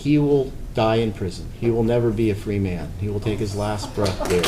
he will die in prison. He will never be a free man. He will take his last breath there.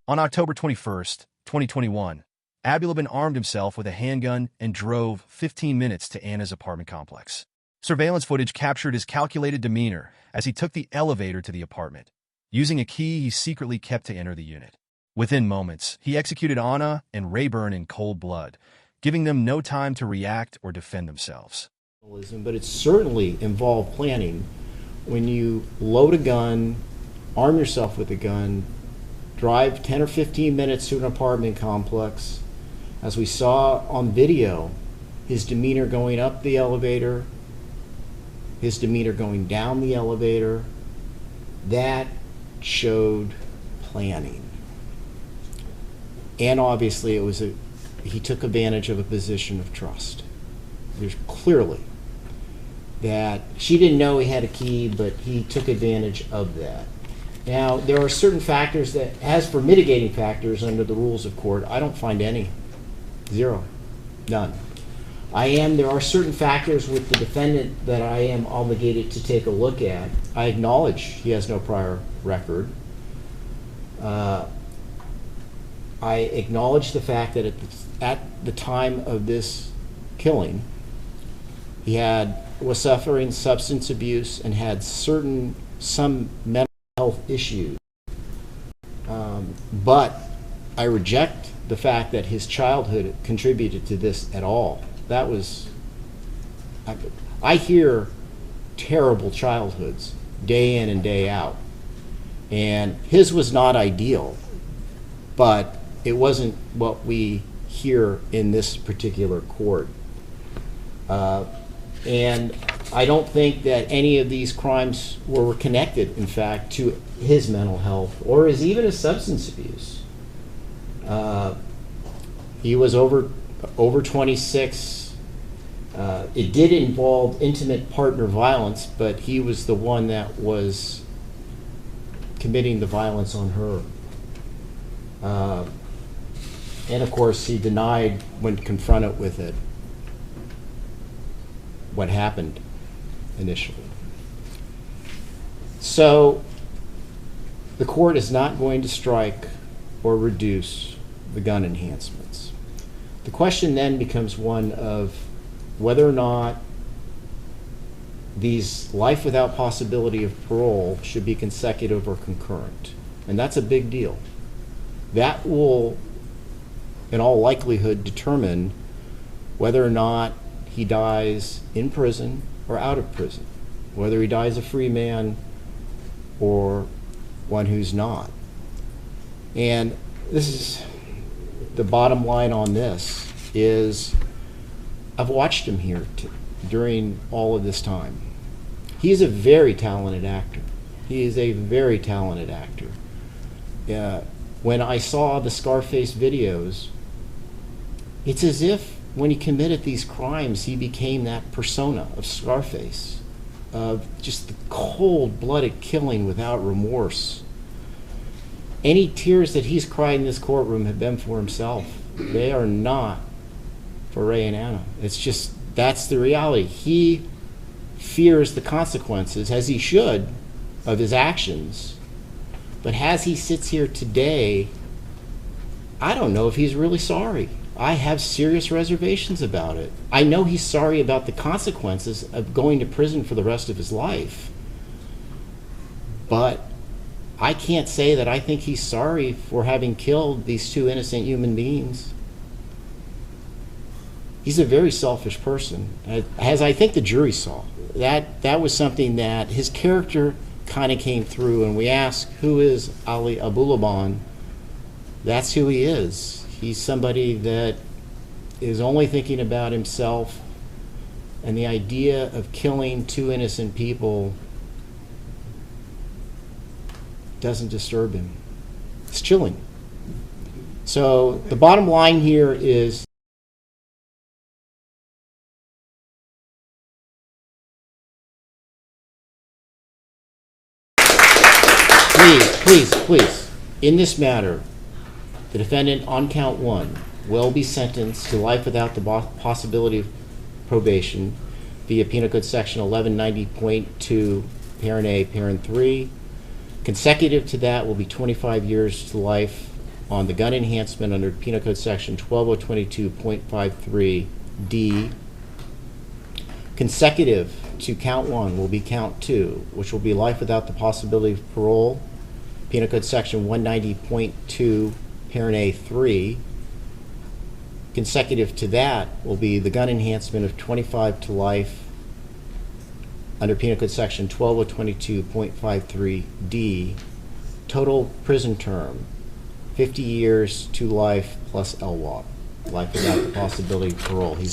On October 21st, 2021, Abulaban armed himself with a handgun and drove 15 minutes to Anna's apartment complex. Surveillance footage captured his calculated demeanor as he took the elevator to the apartment, using a key he secretly kept to enter the unit. Within moments, he executed Anna and Rayburn in cold blood, giving them no time to react or defend themselves. But it certainly involved planning. When you load a gun, arm yourself with a gun, drive 10 or 15 minutes to an apartment complex, as we saw on video, his demeanor going up the elevator, his demeanor going down the elevator, that showed planning. And obviously he took advantage of a position of trust. There's clearly that she didn't know he had a key, but he took advantage of that. Now, there are certain factors that, as for mitigating factors under the rules of court, I don't find any. Zero. None. There are certain factors with the defendant that I am obligated to take a look at. I acknowledge he has no prior record. I acknowledge the fact that at the time of this killing, he was suffering substance abuse and had some mental health issues. But I reject the fact that his childhood contributed to this at all. I hear terrible childhoods day in and day out. And his was not ideal, but it wasn't what we hear in this particular court. And I don't think that any of these crimes were connected, in fact, to his mental health or even his substance abuse. He was over 26. It did involve intimate partner violence, but he was the one that was committing the violence on her. And of course, he denied when confronted with it what happened initially. So the court is not going to strike or reduce the gun enhancements. The question then becomes one of whether or not these life without possibility of parole should be consecutive or concurrent. And that's a big deal. That will, in all likelihood, determine whether or not he dies in prison or out of prison, whether he dies a free man or one who's not. And this is the bottom line on this is I've watched him here during all of this time. He's a very talented actor. He is a very talented actor. When I saw the Scarface videos, it's as if when he committed these crimes, he became that persona of Scarface, of just the cold-blooded killing without remorse. Any tears that he's cried in this courtroom have been for himself. They are not for Ray and Anna. It's just, that's the reality. He fears the consequences, as he should, of his actions. But as he sits here today, I don't know if he's really sorry. I have serious reservations about it. I know he's sorry about the consequences of going to prison for the rest of his life. But I can't say that I think he's sorry for having killed these two innocent human beings. He's a very selfish person, as I think the jury saw. That was something that his character kind of came through, and we ask, who is Ali Abulaban? That's who he is. He's somebody that is only thinking about himself, and the idea of killing two innocent people doesn't disturb him. It's chilling. So the bottom line here is please, in this matter, the defendant on count one will be sentenced to life without the possibility of probation via Penal Code Section 1190.2, Parent A, Parent 3. Consecutive to that will be 25 years to life on the gun enhancement under Penal Code Section 12022.53D. Consecutive to count 1 will be count 2, which will be life without the possibility of parole, Penal Code Section 190.2, Parent A 3. Consecutive to that will be the gun enhancement of 25 to life under Penal Code Section 12022.53D. Total prison term, 50 years to life plus LWOP, life without the possibility of parole. He's